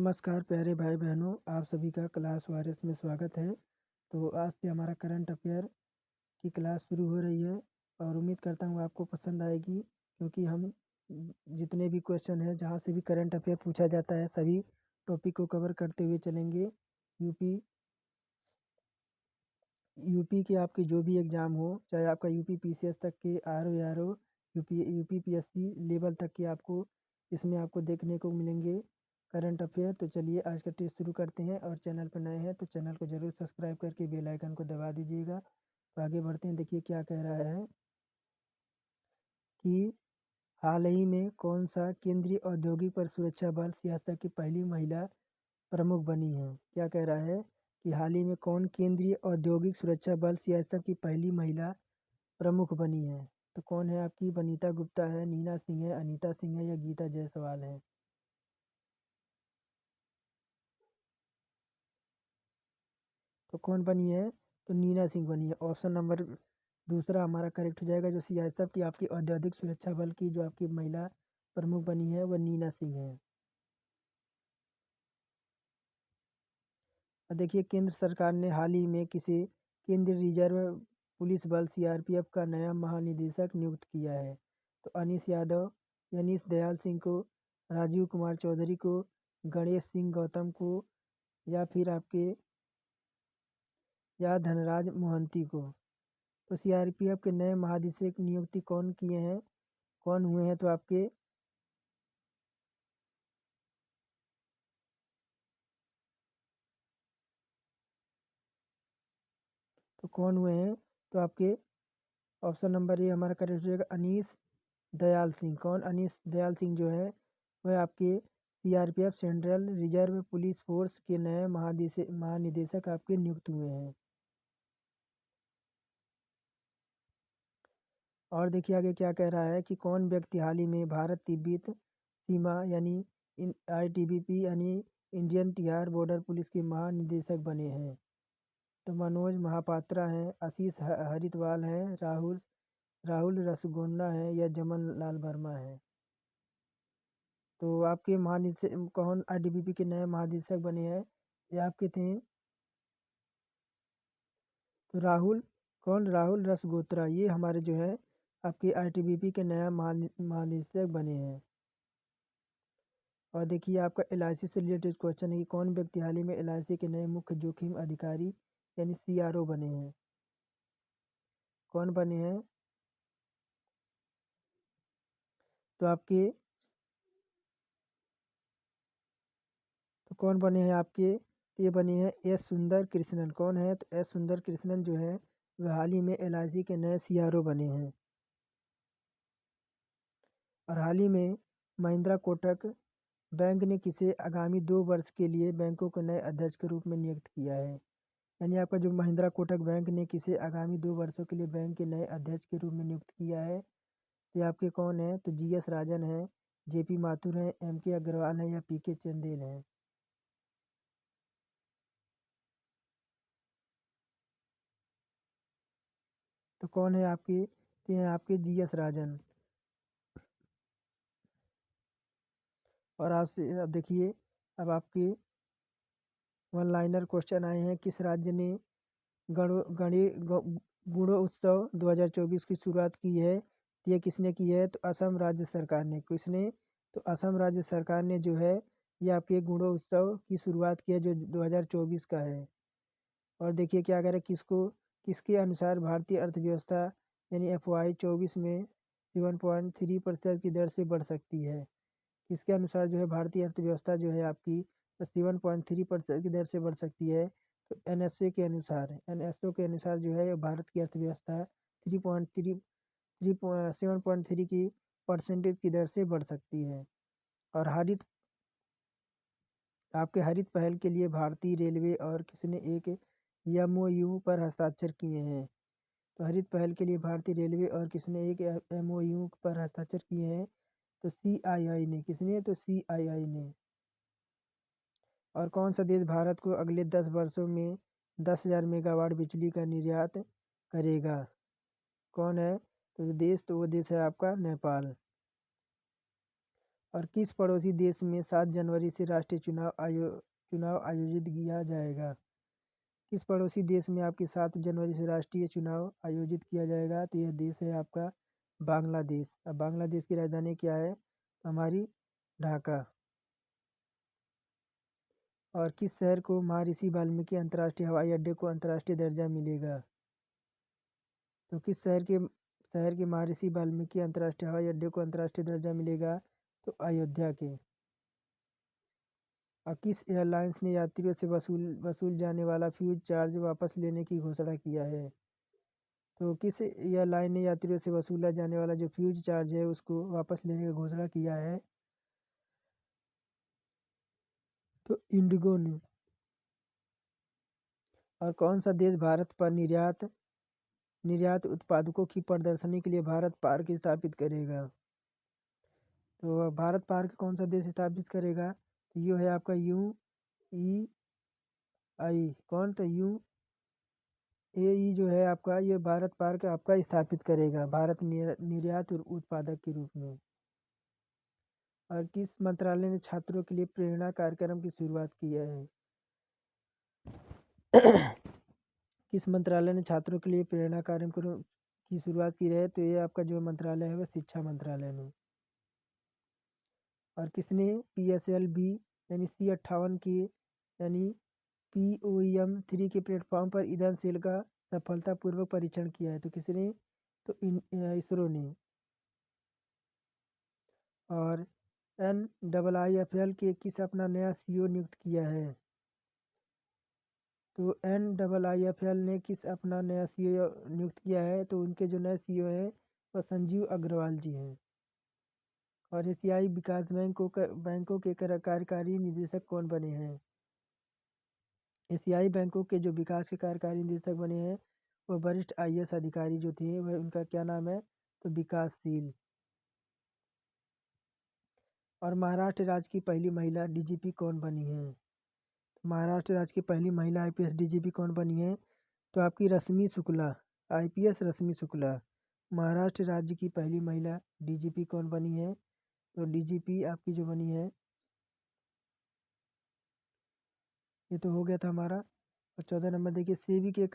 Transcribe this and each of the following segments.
नमस्कार प्यारे भाई बहनों, आप सभी का क्लास वारिस में स्वागत है। तो आज से हमारा करंट अफेयर की क्लास शुरू हो रही है और उम्मीद करता हूँ आपको पसंद आएगी, क्योंकि हम जितने भी क्वेश्चन हैं जहाँ से भी करंट अफेयर पूछा जाता है सभी टॉपिक को कवर करते हुए चलेंगे। यूपी यूपी के आपके जो भी एग्ज़ाम हो, चाहे आपका यूपी पीसीएस तक के R O UP PSC level तक के आपको इसमें आपको देखने को मिलेंगे करंट अफेयर। तो चलिए आज का टेस्ट शुरू करते हैं, और चैनल पर नए हैं तो चैनल को ज़रूर सब्सक्राइब करके बेल आइकन को दबा दीजिएगा। तो आगे बढ़ते हैं। देखिए क्या कह रहा है कि हाल ही में कौन सा केंद्रीय औद्योगिक पर सुरक्षा बल सियासत की पहली महिला प्रमुख बनी है। क्या कह रहा है कि हाल ही में कौन केंद्रीय औद्योगिक सुरक्षा बल सीआईएसएफ की पहली महिला प्रमुख बनी है। तो कौन है आपकी? वनीता गुप्ता है, नीना सिंह है, अनीता सिंह है या गीता जायसवाल है। तो कौन बनी है? तो नीना सिंह बनी है। ऑप्शन नंबर दूसरा हमारा करेक्ट हो जाएगा। जो सीआईएसएफ की आपकी औद्योगिक सुरक्षा बल की जो आपकी महिला प्रमुख बनी है वह नीना सिंह है। और देखिए केंद्र सरकार ने हाल ही में किसे केंद्रीय रिजर्व पुलिस बल सीआरपीएफ का नया महानिदेशक नियुक्त किया है। तो अनीश यादव, अनीश दयाल सिंह को, राजीव कुमार चौधरी को, गणेश सिंह गौतम को, या फिर आपके या धनराज मोहंती को। तो सीआरपीएफ के नए महानिदेशक नियुक्ति कौन किए हैं, कौन हुए हैं? तो कौन हुए हैं? तो आपके ऑप्शन नंबर ए हमारा करेक्ट हो जाएगा, अनीश दयाल सिंह। कौन? अनीश दयाल सिंह जो है वह आपके CRPF central reserve police force के नए महानिदेशक आपके नियुक्त हुए हैं। और देखिए आगे क्या कह रहा है कि कौन व्यक्ति हाल ही में भारत तिब्बत सीमा यानी आईटीबीपी यानी इंडियन तिहाड़ बॉर्डर पुलिस के महानिदेशक बने हैं। तो मनोज महापात्रा हैं, आशीष हरिद्वाल हैं, राहुल राहुल रसगोन्ना है या जमन लाल वर्मा है। तो आपके महानिदेशक कौन आईटीबीपी के नए महानिदेशक बने हैं? ये आपके थे तो राहुल, कौन? राहुल रसगोत्रा। ये हमारे जो है आपके आईटीबीपी के नया महानिदेशक बने हैं। और देखिए आपका एलआईसी से रिलेटेड क्वेश्चन है कि कौन व्यक्ति हाल ही में एलआईसी के नए मुख्य जोखिम अधिकारी यानी सीआरओ बने हैं। कौन बने हैं? तो आपके तो कौन बने हैं आपके? तो ये बने हैं एस सुंदर कृष्णन। कौन है? तो एस सुंदर कृष्णन जो है वह हाल ही में एलआईसी के नए सीआरओ बने हैं। और हाल ही में महिंद्रा कोटक बैंक ने किसे आगामी 2 वर्ष के लिए बैंकों के नए अध्यक्ष के रूप में नियुक्त किया है। यानी आपका जो महिंद्रा कोटक बैंक ने किसे आगामी 2 वर्षों के लिए बैंक के नए अध्यक्ष के रूप में नियुक्त किया है। तो ये आपके कौन है? तो जीएस राजन है, जेपी माथुर है, एमके अग्रवाल है या पीके चंदेल है। तो कौन है आपके? तो ये आपके जीएस राजन। और आपसे अब देखिए अब आपके वन लाइनर क्वेश्चन आए हैं। किस राज्य ने गणो गणे ग- गुणो उत्सव 2024 की शुरुआत की है? तो ये किसने की है? तो असम राज्य सरकार ने। किसने? तो असम राज्य सरकार ने जो है ये आपके गुणो उत्सव की शुरुआत की है जो 2024 का है। और देखिए क्या कह रहे हैं, किसके अनुसार भारतीय अर्थव्यवस्था यानी FY24 में 7.3% की दर से बढ़ सकती है। किसके अनुसार जो है भारतीय अर्थव्यवस्था जो है आपकी 7.3% की दर से बढ़ सकती है? तो एनएसओ के अनुसार जो है भारत की अर्थव्यवस्था 7.3 की परसेंटेज की दर से बढ़ सकती है। और हरित पहल के लिए भारतीय रेलवे और किसने एक एमओयू पर हस्ताक्षर किए हैं। तो हरित पहल के लिए भारतीय रेलवे और किसने एक एमओयू पर हस्ताक्षर किए हैं? तो सीआईआई ने। किसने? तो सीआईआई ने। और कौन सा देश भारत को अगले 10 वर्षों में 10,000 मेगावाट बिजली का निर्यात करेगा? कौन है? तो वो देश है आपका नेपाल। और किस पड़ोसी देश में 7 जनवरी से राष्ट्रीय चुनाव आयोजित किया जाएगा? किस पड़ोसी देश में आपके 7 जनवरी से राष्ट्रीय चुनाव आयोजित किया जाएगा? तो यह देश है आपका बांग्लादेश। अब बांग्लादेश की राजधानी क्या है? हमारी ढाका। और किस शहर को महर्षि वाल्मीकि अंतर्राष्ट्रीय हवाई अड्डे को अंतर्राष्ट्रीय दर्जा मिलेगा? तो किस शहर के महर्षि वाल्मीकि अंतर्राष्ट्रीय हवाई अड्डे को अंतर्राष्ट्रीय दर्जा मिलेगा? तो अयोध्या के। और किस एयरलाइंस ने यात्रियों से वसूल जाने वाला फ्यूज चार्ज वापस लेने की घोषणा किया है? तो किस एयरलाइन ने यात्रियों से वसूला जाने वाला जो फ्यूज चार्ज है उसको वापस लेने की घोषणा किया है? तो इंडिगो ने। और कौन सा देश भारत पर निर्यात उत्पादकों की प्रदर्शनी के लिए भारत पार्क स्थापित करेगा? तो भारत पार्क कौन सा देश स्थापित करेगा? तो ये है आपका UEI। कौन? तो UAE जो है आपका, ये भारत पार्क आपका स्थापित करेगा भारत निर्यात उत्पादक के रूप में। और किस मंत्रालय ने छात्रों के लिए प्रेरणा कार्यक्रम की शुरुआत की है? किस मंत्रालय ने छात्रों के लिए प्रेरणा कार्यक्रम की शुरुआत की है? तो ये आपका जो मंत्रालय है वह शिक्षा मंत्रालय ने। और किसने PSLV यानी C58 के यानी POEM-3 के प्लेटफॉर्म पर ईंधन सेल का सफलतापूर्वक परीक्षण किया है? तो किसने? तो इसरो ने। और NIIFL के किस अपना नया CEO नियुक्त किया है? तो NIIFL ने किस अपना नया CEO नियुक्त किया है? तो उनके जो नए CEO हैं वह संजीव अग्रवाल जी हैं। और एशियाई विकास बैंकों के कार्यकारी निदेशक कौन बने हैं? एशियाई बैंकों के जो विकास के कार्यकारी निदेशक बने हैं वह वरिष्ठ IAS अधिकारी जो थे वह, उनका क्या नाम है? तो विकासशील। और महाराष्ट्र राज्य की पहली महिला DGP कौन बनी है? महाराष्ट्र राज्य की पहली महिला IPS DGP कौन बनी है? तो आपकी रश्मि शुक्ला। IPS रश्मि शुक्ला। महाराष्ट्र राज्य की पहली महिला DGP कौन बनी है? तो DGP आपकी जो बनी है, ये तो हो गया था हमारा। और 14 नंबर देखिए, सेबी के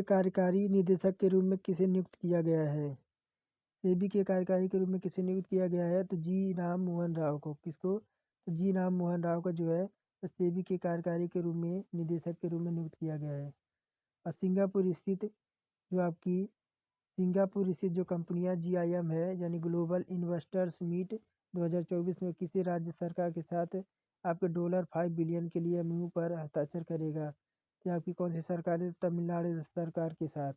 कार्यकारी निदेशक के रूप में किसे नियुक्त किया गया है? सेबी के कार्यकारी के रूप में किसे नियुक्त किया गया है? तो जी राम मोहन राव को। किसको? तो जी राम मोहन राव का जो है सेबी के कार्यकारी के रूप में निदेशक के रूप में नियुक्त किया गया है। और सिंगापुर स्थित जो कंपनियां GIM है यानी ग्लोबल इन्वेस्टर्स मीट 2024 में किसी राज्य सरकार के साथ आपके $5 बिलियन के लिए MOU पर हस्ताक्षर करेगा? कि आपकी कौन सी सरकार है? तमिलनाडु सरकार के साथ।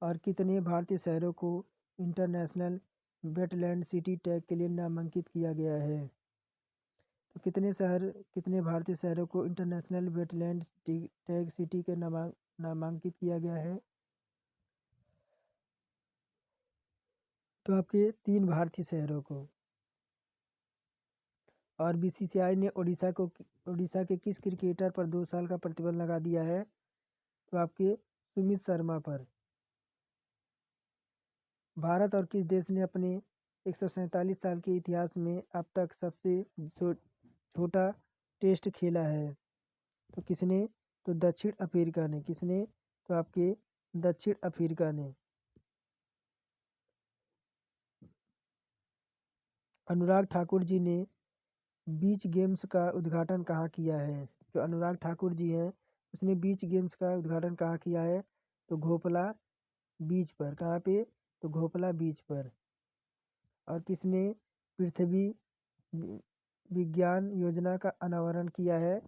और कितने भारतीय शहरों को इंटरनेशनल वेटलैंड सिटी टैग के लिए नामांकित किया गया है? तो कितने भारतीय शहरों को इंटरनेशनल वेटलैंड टैग सिटी के नामांकित किया गया है? तो आपके 3 भारतीय शहरों को। और BCCI ने उड़ीसा के किस क्रिकेटर पर 2 साल का प्रतिबंध लगा दिया है? तो आपके सुमित शर्मा पर। भारत और किस देश ने अपने 147 साल के इतिहास में अब तक सबसे छोटा टेस्ट खेला है? तो किसने? तो दक्षिण अफ्रीका ने। किसने? तो आपके दक्षिण अफ्रीका ने। अनुराग ठाकुर जी ने बीच गेम्स का उद्घाटन कहाँ किया है? जो अनुराग ठाकुर जी हैं उसने बीच गेम्स का उद्घाटन कहाँ किया है? तो घोपला बीच पर। कहाँ पे? तो घोपला बीच पर। और किसने पृथ्वी विज्ञान योजना का अनावरण किया है?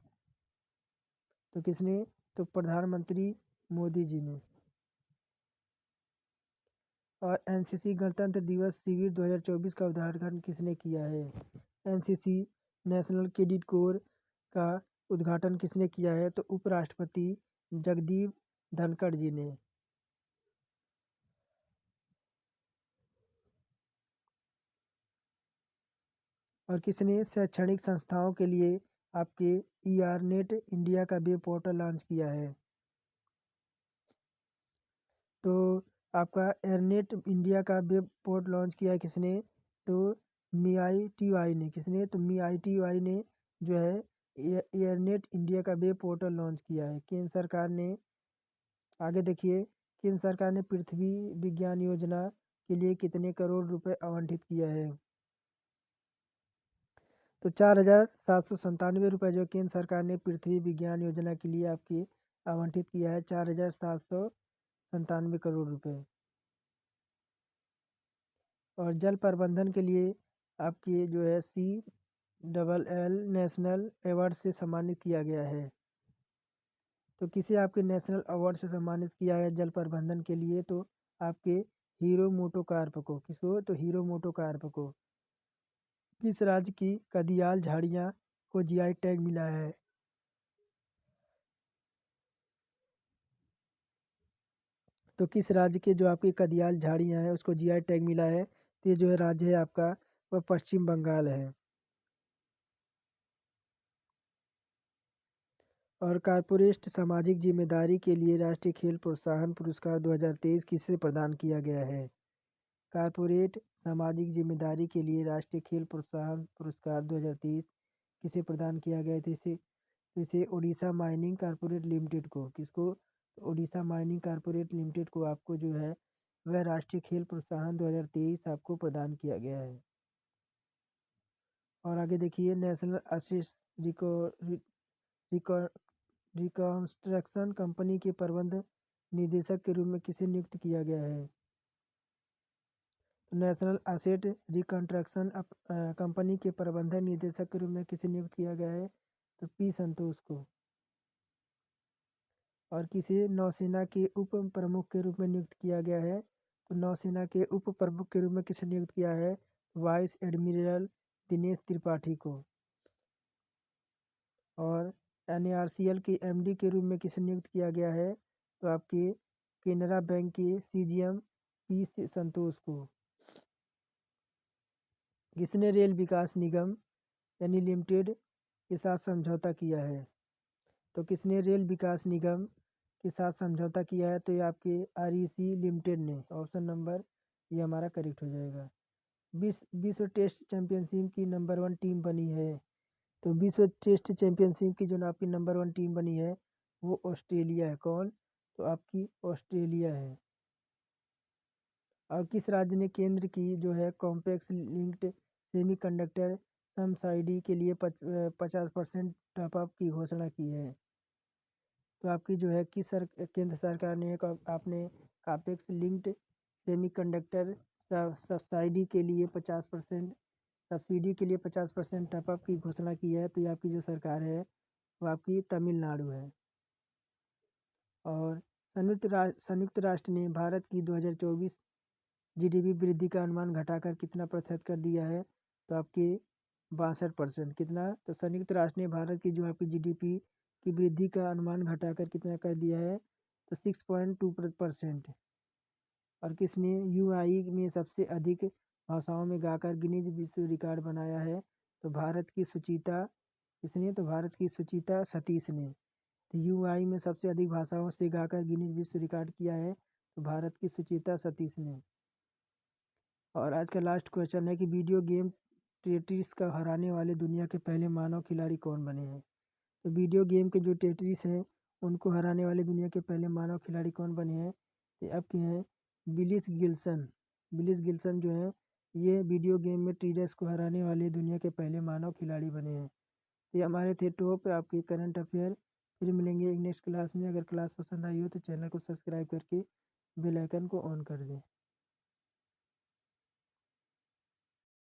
तो किसने? तो प्रधानमंत्री मोदी जी ने। और NCC गणतंत्र दिवस शिविर 2024 का उद्घाटन किसने किया है? NCC नेशनल कैडेट कोर का उद्घाटन किसने किया है? तो उपराष्ट्रपति जगदीप धनखड़ जी ने। और किसने शैक्षणिक संस्थाओं के लिए आपके ERNET इंडिया का वेब पोर्टल लॉन्च किया है? तो आपका एयरनेट इंडिया का वेब पोर्ट लॉन्च किया है किसने? तो MeitY ने। किसने? तो MeitY ने जो है एयरनेट इंडिया का वेब पोर्टल लॉन्च किया है। केंद्र सरकार ने, आगे देखिए, केंद्र सरकार ने पृथ्वी विज्ञान योजना के लिए कितने करोड़ रुपए आवंटित किया है? तो 4,797 रुपये जो केंद्र सरकार ने पृथ्वी विज्ञान योजना के लिए आपकी आवंटित किया है, 4,797 करोड़ रुपए। और जल प्रबंधन के लिए आपकी जो है CLL नेशनल अवार्ड से सम्मानित किया गया है। तो किसे आपके नेशनल अवार्ड से सम्मानित किया है जल प्रबंधन के लिए? तो आपके हीरो मोटोकॉर्प को। किसको? तो हीरो मोटोकॉर्प को। किस राज्य की कदियाल झाड़ियाँ को GI टैग मिला है? तो किस राज्य के जो आपकी कदियाल झाड़ियाँ हैं उसको GI टैग मिला है? तो ये जो है राज्य है आपका वह पश्चिम बंगाल है। और कॉर्पोरेट सामाजिक जिम्मेदारी के लिए राष्ट्रीय खेल प्रोत्साहन पुरस्कार 2023 किसे प्रदान किया गया है? कॉर्पोरेट सामाजिक जिम्मेदारी के लिए राष्ट्रीय खेल प्रोत्साहन पुरस्कार 2023 किसे प्रदान किया गया है? इसे उड़ीसा माइनिंग कॉर्पोरेट लिमिटेड को। किसको? तो उड़ीसा माइनिंग कॉर्पोरेट लिमिटेड को आपको जो है वह राष्ट्रीय खेल प्रोत्साहन 2023 आपको प्रदान किया गया है। और आगे देखिए, नेशनल असिस्ट रिकॉन्स्ट्रक्शन कंपनी के प्रबंध निदेशक के रूप में किसे नियुक्त किया गया है? तो नेशनल एसेट रिकंस्ट्रक्शन कंपनी के प्रबंधक निदेशक के रूप में किसे नियुक्त किया गया है? तो P संतोष को। और किसे नौसेना के उप प्रमुख के रूप में नियुक्त किया गया है? तो नौसेना के उप प्रमुख के रूप में किसे नियुक्त किया है? वाइस एडमिरल दिनेश त्रिपाठी को। और NARCL के MD के रूप में किसे नियुक्त किया गया है? तो आपके केनरा बैंक के CGM P संतोष को। किसने रेल विकास निगम यानी लिमिटेड के साथ समझौता किया है? तो किसने रेल विकास निगम के साथ समझौता किया है? तो ये आपके REC लिमिटेड ने। ऑप्शन नंबर ये हमारा करेक्ट हो जाएगा। विश्व टेस्ट चैंपियनशिप की नंबर 1 टीम बनी है। तो विश्व टेस्ट चैंपियनशिप की जो आपकी नंबर 1 टीम बनी है वो ऑस्ट्रेलिया है। कौन? तो आपकी ऑस्ट्रेलिया है। और किस राज्य ने केंद्र की जो है कॉम्प्लेक्स लिंक्ड सेमीकंडक्टर सब्सिडी के लिए 50% टॉप अप की घोषणा की है? तो आपकी जो है केंद्र सरकार ने आपने कॉम्प्लेक्स लिंक्ड सेमीकंडक्टर सब्सिडी के लिए 50% सब्सिडी के लिए 50% टॉप अप की घोषणा की है। तो ये आपकी जो सरकार है वो आपकी तमिलनाडु है। और संयुक्त राष्ट्र ने भारत की 2024 GDP वृद्धि का अनुमान घटाकर कितना प्रतिशत कर दिया है? तो आपके 62%। कितना? तो संयुक्त राष्ट्र ने भारत की जो आपकी GDP की वृद्धि का अनुमान घटाकर कितना कर दिया है? तो 6.2%। और किसने UI में सबसे अधिक भाषाओं में गाकर गिनीज विश्व रिकॉर्ड बनाया है? तो भारत की सुचिता। किसने? तो भारत की सुचिता सतीश ने। तो UI में सबसे अधिक भाषाओं से गाकर गिनीज विश्व रिकॉर्ड किया है तो भारत की सुचिता सतीश ने। और आज का लास्ट क्वेश्चन है कि वीडियो गेम टेट्रिस का हराने वाले दुनिया के पहले मानव खिलाड़ी कौन बने हैं? तो वीडियो गेम के जो टेट्रिस हैं उनको हराने वाले दुनिया के पहले मानव खिलाड़ी कौन बने हैं? ये आपके हैं बिलिस गिल्सन। बिलिस गिल्सन जो हैं ये वीडियो गेम में टेट्रिस को हराने वाले दुनिया के पहले मानव खिलाड़ी बने हैं। तो ये हमारे थे टॉप आपके करंट अफेयर। फिर मिलेंगे एक नेक्स्ट क्लास में। अगर क्लास पसंद आई हो तो चैनल को सब्सक्राइब करके बेल आइकन को ऑन कर दें।